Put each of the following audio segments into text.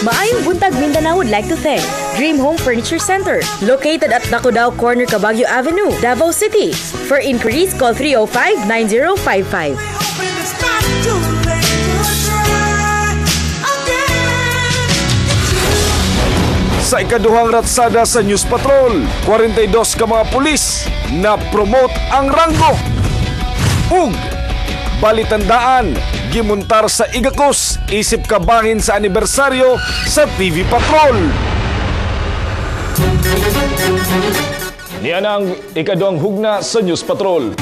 Maayong buntag Mindanao would like to thank Dream Home Furniture Center, located at Dakudao Corner, Cabaguio Avenue, Davao City. For inquiries, call 305-9055. Sa ikaduhang ratsada sa News Patrol, 42 ka mga pulis na promote ang ranggo. Ug balitandaan, gimuntar sa Igacos, isip kabahin sa anibersaryo sa TV Patrol. Niyan ang ikaduhang hugna sa News Patrol.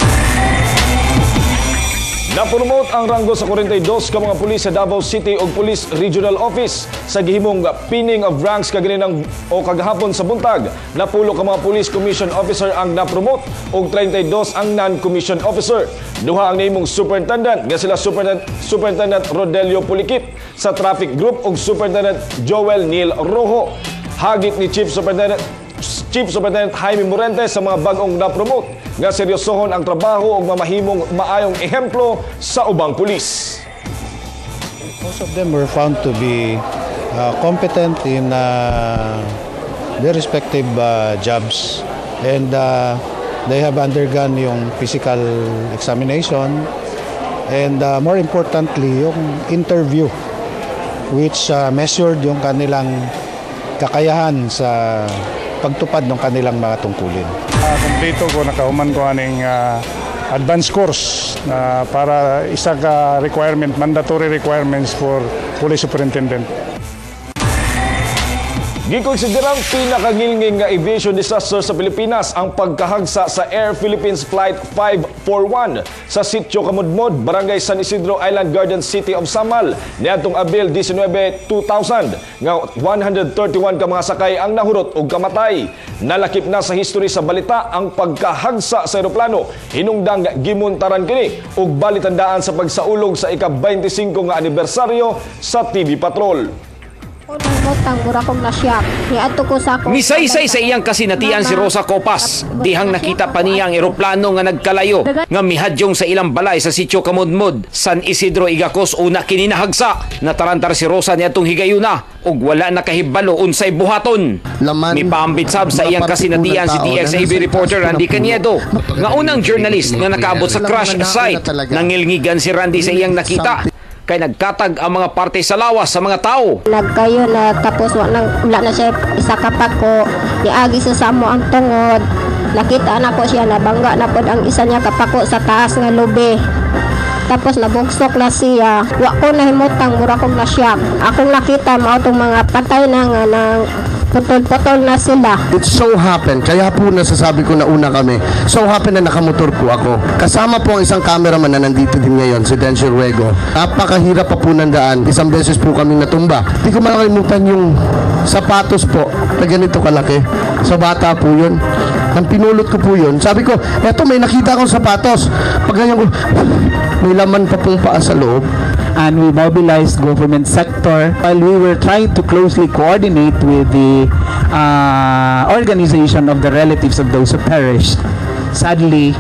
Napromote ang ranggo sa 42 ka mga pulis sa Davao City ug Police Regional Office sa gihimong pinning of ranks kaganinang o kagahapon sa buntag. Napulo ka mga Police Commission Officer ang napromote ug 32 ang non-commissioned officer. Duha ang nahimong superintendent nga sila Superintendent Rodelio Pulikit sa Traffic Group ug Superintendent Joel Neil Rojo. Hagit ni Chief Superintendent Jaime Morente sa mga bagong na-promote nga seryosohon ang trabaho ug mamahimong maayong ehemplo sa ubang pulis. Most of them were found to be competent in their respective jobs, and they have undergone yung physical examination and more importantly yung interview which measured yung kanilang kakayahan sa pagtupad ng kanilang mga tungkulin. Kompleto ko, nakahuman ko aning advanced course para isa ka requirement, mandatory requirements for police superintendent. Gikonsiderang pinakagilnging nga aviation disaster sa Pilipinas ang pagkahagsa sa Air Philippines Flight 541 sa Sitio Kamudmod, Barangay San Isidro Island, Garden City of Samal niadtong Abril 19, 2000 nga 131 ka mga sakay ang nahurot ug kamatay. Nalakip na sa history sa balita ang pagkahagsa sa eroplano. Hinungdang gimuntaran kini ug balitandaan sa pagsaulog sa ika-25 nga anibersaryo sa TV Patrol. Misaysay sa iyang kasinatian si Rosa Copas. Dihang nakita pa niya ang eroplano nga nagkalayo nga mihadyong sa ilang balay sa Sitio Kamudmod, San Isidro, Igacos una kininahagsa. Natarantar si Rosa niadtong higayuna ug wala nakahibalo unsay buhaton. Mipaambitsab sa iyang kasinatian si DXAB reporter Randy Caniedo nga unang journalist nga nakaabot sa crash site. Nangilngigan si Randy sa iyang nakita kay nagkatag ang mga parte sa lawas sa mga tao. Nagkayo na tapos wala na siya isa kapak ko, niagi sa samo ang tungod. Nakita na po siya, nabangga na po ang isa niya kapako sa taas nga lubi. Tapos nabugsok na siya. Wa ko nahimutang, mura kong nasyak. Akong nakita mo itong mga patay na nga ng putol-putol na sila. It so happened, kaya po nasasabi ko na una kami, so happened na nakamotor po ako. Kasama po ang isang cameraman na nandito din ngayon, si Denzel Ruego. Napakahirap pa po ng daan. Isang beses po kami natumba. Di ko makalimutan yung sapatos po na ganito kalaki. Sa bata po yun. Nang pinulot ko po yun, sabi ko, eto may nakita akong sapatos. Pag ganyan ko, may laman pa pong paa sa loob. And we mobilized government sector while we were trying to closely coordinate with the organization of the relatives of those who perished. Sadly,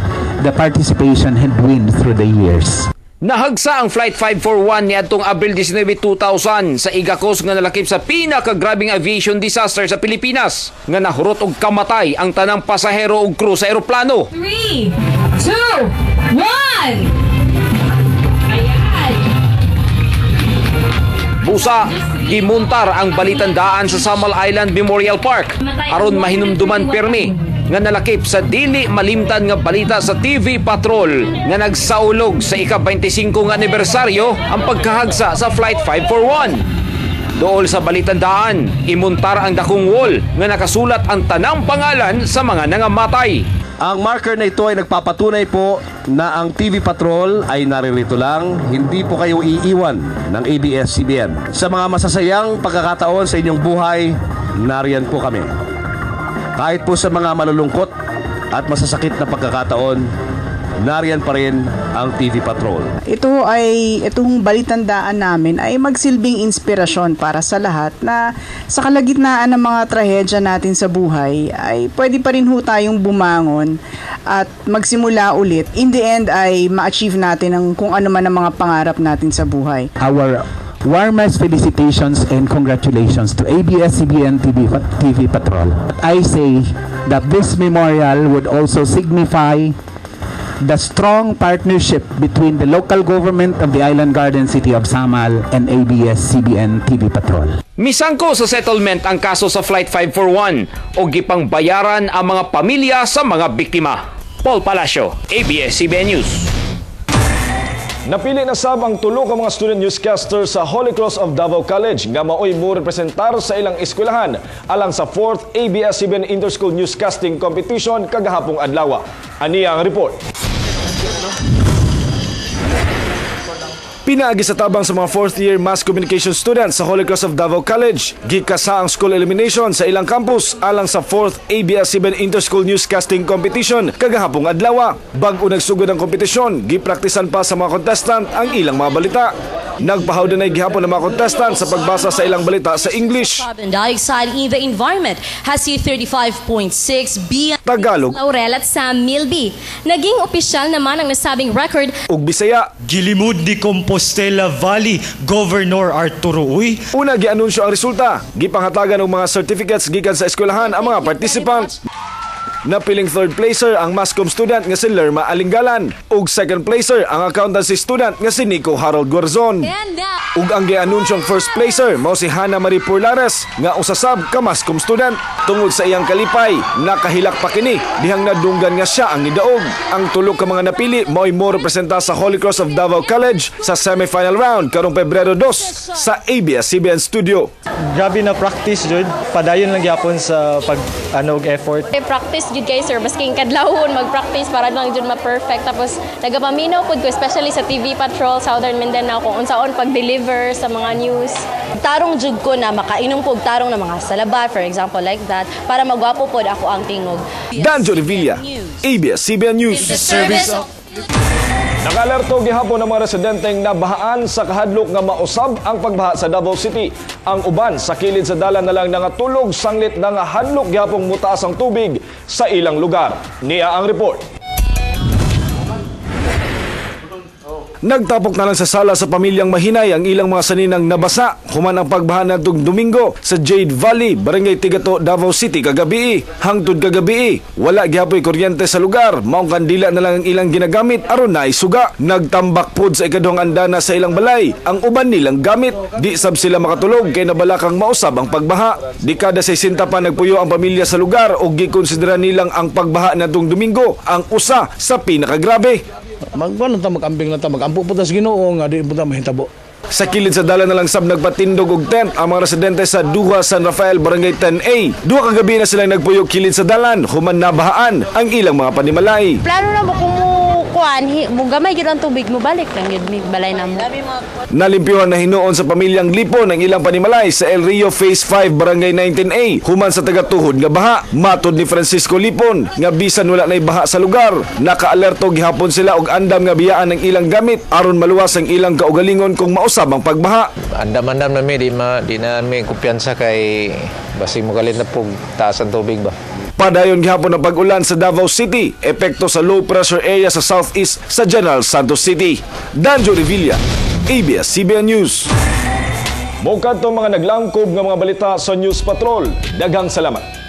the participation had waned through the years. Nahagsa ang Flight 541 niadtong Abril 19, 2000 sa Igacos nga nalakip sa pinakagrabing aviation disaster sa Pilipinas nga nahurot og kamatay ang tanang pasahero ug crew sa eroplano. 3, 2, 1. Busa, gimuntar ang balitandaan sa Samal Island Memorial Park aron mahinumduman permi nga nalakip sa dili malimtan nga balita sa TV Patrol nga nagsaulog sa ika-25 nga anibersaryo ang pagkahagsa sa Flight 541. Dool sa balitandaan, imuntar ang dakong wall nga nakasulat ang tanang pangalan sa mga nangamatay. Ang marker na ito ay nagpapatunay po na ang TV Patrol ay naririto lang, hindi po kayo iiwan ng ABS-CBN. Sa mga masasayang pagkakataon sa inyong buhay, nariyan po kami. Kahit po sa mga malulungkot at masasakit na pagkakataon, nariyan pa rin ang TV Patrol. Itong balitandaan namin ay magsilbing inspirasyon para sa lahat na sa kalagitnaan ng mga trahedya natin sa buhay ay pwede pa rin ho tayong bumangon at magsimula ulit. In the end ay ma-achieve natin kung ano man ang mga pangarap natin sa buhay. Our Warmest felicitations and congratulations to ABS-CBN TV Patrol. I say that this memorial would also signify the strong partnership between the local government of the Island Garden City of Samal and ABS-CBN TV Patrol. Misangko sa settlement ang kaso sa Flight 541 o gipang bayaran ang mga pamilya sa mga biktima. Paul Palacio, ABS-CBN News. Napili na sab ang tulo ka mga student newscaster sa Holy Cross of Davao College nga maoy mo representar sa ilang eskwelahan alang sa 4th ABS-CBN Interschool Newscasting Competition kagahapong adlaw. Ani ang report. Pinaagi sa tabang sa mga 4th year mass communication students sa Holy Cross of Davao College. Gikasa ang school elimination sa ilang campus alang sa 4th ABS-CBN Interschool Newscasting Competition kagahapong adlaw. Bag-o nagsugod ang kompetisyon, gipraktisan pa sa mga contestant ang ilang mga balita. Nagpahaw din ay gihapon ng mga contestant sa pagbasa sa ilang balita sa English. Carbon dioxide in the environment has si 35.6 B Tagalog, Laurel at Sam Milby. Naging opisyal naman ang nasabing record ug Bisaya. Gilimud ni Compostela Valley Governor Arturo Uy. Una gianunsyo ang resulta, gipanghatagan og mga certificates gikan sa eskwelahan ang mga participants. Napiling third placer ang Mascom student nga si Lerma Alinggalan ug second placer ang accountancy student nga si Nico Harold Guarzon. Ug ang gianunsyong first placer mao si Hana Marie Purlares nga usasab ka Mascom student. Tungod sa iyang kalipay, nakahilak pa kini dihang nadunggan nga siya ang nidaog. Ang tulo ka mga napili mao'y mo representa sa Holy Cross of Davao College sa semifinal round karong Pebrero 2 sa ABS-CBN Studio. Grabe na practice jud. Padayon lang gyapon sa pag-anog effort. Practice jud kay sir, basking kadlawon mag-practice para lang jud ma-perfect. Tapos nagapaminaw pud ko especially sa TV Patrol Southern Mindanao kung unsaon pag-deliver sa mga news. Tarong jud ko na makainom ko og tarong na mga salabat, for example like that, para magwapo pod ako ang tingog. Danjo Revilla, ABS-CBN News. Nakalerto gihapon ang mga residenteng nabahaan sa kahadlok nga mausab ang pagbaha sa Davao City. Ang uban sa kilid sa dalan na lang nangatulog sanglit na nga hadlok gihapong mutaas ang tubig sa ilang lugar. Niya ang report. Nagtapok na lang sa sala sa pamilyang mahinay ang ilang mga saninang nabasa human ang pagbaha natong Domingo sa Jade Valley, Barangay Tigato, Davao City kagabi. Hangtod kagabi, wala gihapoy kuryente sa lugar, maong kandila na lang ang ilang ginagamit aron na isuga. Nagtambak pod sa ikaduhang andana sa ilang balay ang uban nilang gamit. Di sab sila makatulog kay nabalakang mausab ang pagbaha. Dekada 60 pa nagpuyo ang pamilya sa lugar ug gikonsidera nilang ang pagbaha natong Domingo ang usa sa pinakagrabe. Magkuhan ta mag-ambing na ta, mag-ampo po ta sa Ginoo nga di po ta mahitabo. Sa kilid sa dalan na lang sab nagpatindog og tent ang mga residente sa Duha San Rafael Barangay 10A. Duha ka gabi na silang nagpuyo kilid sa dalan human nabahaan ang ilang mga panimalay. Plano na mo kung kuan, gamay gyud ang tubig mo balik lang gyud mi balay namo. Nalimpyuhan na hinuon sa pamilyang Lipon ang ilang panimalay sa El Rio Phase 5 Barangay 19A human sa tagatuhod nga baha. Matod ni Francisco Lipon nga bisan wala nay baha sa lugar, nakaalerto gihapon sila og andam nga biyaan ng ilang gamit aron maluwas ang ilang kaugalingon kung mausab ang pagbaha. Andam-andam na mi di na mi kumpiyansa kay basi mo kalit na pug taas ang tubig ba. Padayon gihapon ang pag-ulan sa Davao City, epekto sa low pressure area sa southeast sa General Santos City. Danjo Revilla, ABS-CBN News. Mukad to mga naglangkob nga mga balita sa News Patrol. Daghang salamat.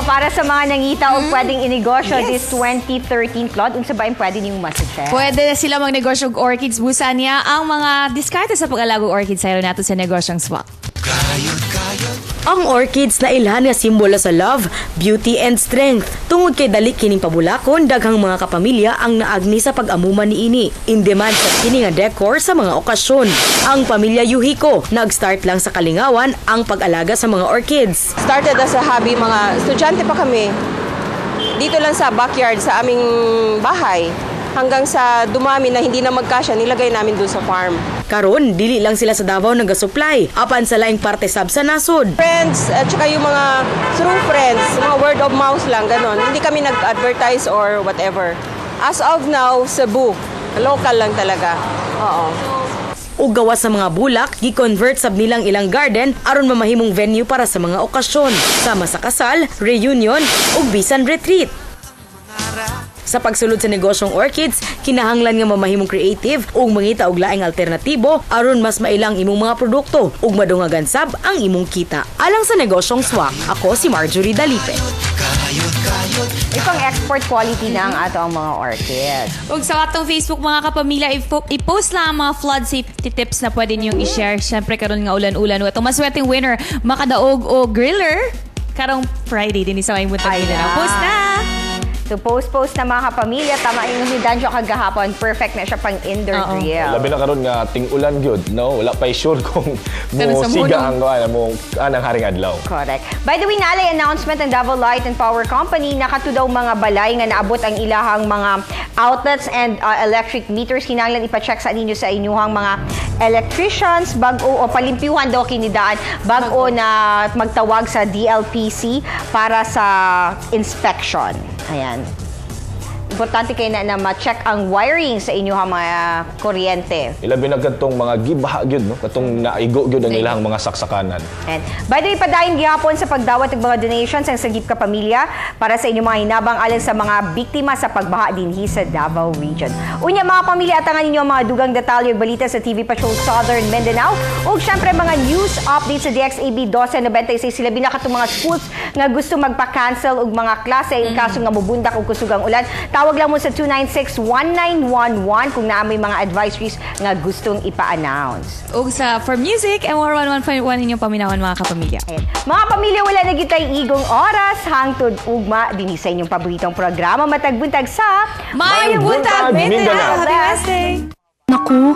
Para sa mga nangita o pwedeng inegosyo this 2013 plot, unsa ba yung pwede niyong message? Pwede na sila magnegosyo og orchids. Busan niya ang mga diskarte sa pag-alago orchids sa nato sa negosyong swak. Ang orchids na ilhan nga simbolo sa love, beauty and strength. Tungod kay dali kining pabulakon, daghang mga kapamilya ang naagni sa pag-amuman niini. In demand sa kini nga decor sa mga okasyon. Ang pamilya Yuhiko nag-start lang sa kalingawan ang pag-alaga sa mga orchids. Started as a hobby, mga estudyante pa kami. Dito lang sa backyard sa aming bahay. Hanggang sa dumami na hindi na magkasya, nilagay namin doon sa farm. Karon, dili lang sila sa Davao nag-supply, apan sa laing parte sab sa nasod. Friends, at saka yung mga through friends, mga word of mouth lang, ganon. Hindi kami nag-advertise or whatever. As of now, Cebu, local lang talaga. Oo. O gawa sa mga bulak, gi-convert sab nilang ilang garden aron mamahimong venue para sa mga okasyon, sama sa kasal, reunion ug bisan retreat. Sa pagsulod sa negosyong orchids, kinahanglan nga mamahimong creative ug mangita og laing alternatibo aron mas mailang imong mga produkto ug madungagan sab ang imong kita. Alang sa negosyong swak, ako si Marjorie Dalipe. Ipang export quality na ang ato ang mga orchids. Ug sa atong Facebook mga kapamilya, i-post lang ang mga flood safety tips na pwede niyong i-share. Siyempre karon nga ulan-ulan. Itong maswerteng winner, makadaog o griller. Karong Friday din isa may buntag na. Post na! So post na mga kapamilya, tama yung si Danjo kagahapon, perfect na siya pang indoor grill. Labi na karon nga ting-ulan gyud, no? Wala pa sure kung mo siga ang anang haring adlaw. Correct. By the way, naalay announcement ng Davao Light and Power Company, nakatu daw mga balay nga naabot ang ilahang mga outlets and electric meters. Kinahanglan ipa-check sa ninyo sa inyong mga electricians bago o palimpyuhan daw kinidaan bago na magtawag sa DLPC para sa inspection. Ayan. Importante kayo na ma-check ang wiring sa inyong mga kuryente. Ilabi na katong mga gibaha gyud, no? Katong naigo gyud ang ilang mga saksakanan. And by the way, padayon gihapon sa pagdawat ng mga donations ang Sagip Ka Pamilya para sa inyong mga hinabang alin sa mga biktima sa pagbaha dinhi sa Davao Region. Unya mga pamilya, atangan ninyo ang mga dugang detalye ug balita sa TV Patrol Southern Mindanao ug syempre mga news updates sa DXAB 1296. Sila na katong mga schools nga gusto magpa-cancel og mga klase in kaso nga mubundak og kusugang ulan. Tawag lang mo sa 296-1911 kung naamoy mga advisories nga gustong ipa-announce. Ug sa For Music, MR 11.1 inyong paminawon mga kapamilya. Mga pamilya, wala na gitay igong oras hangtod ugma dinhi sa inyong paboritong programa matag buntag sa May Buntag Mindanao. Happy Wednesday! Naku,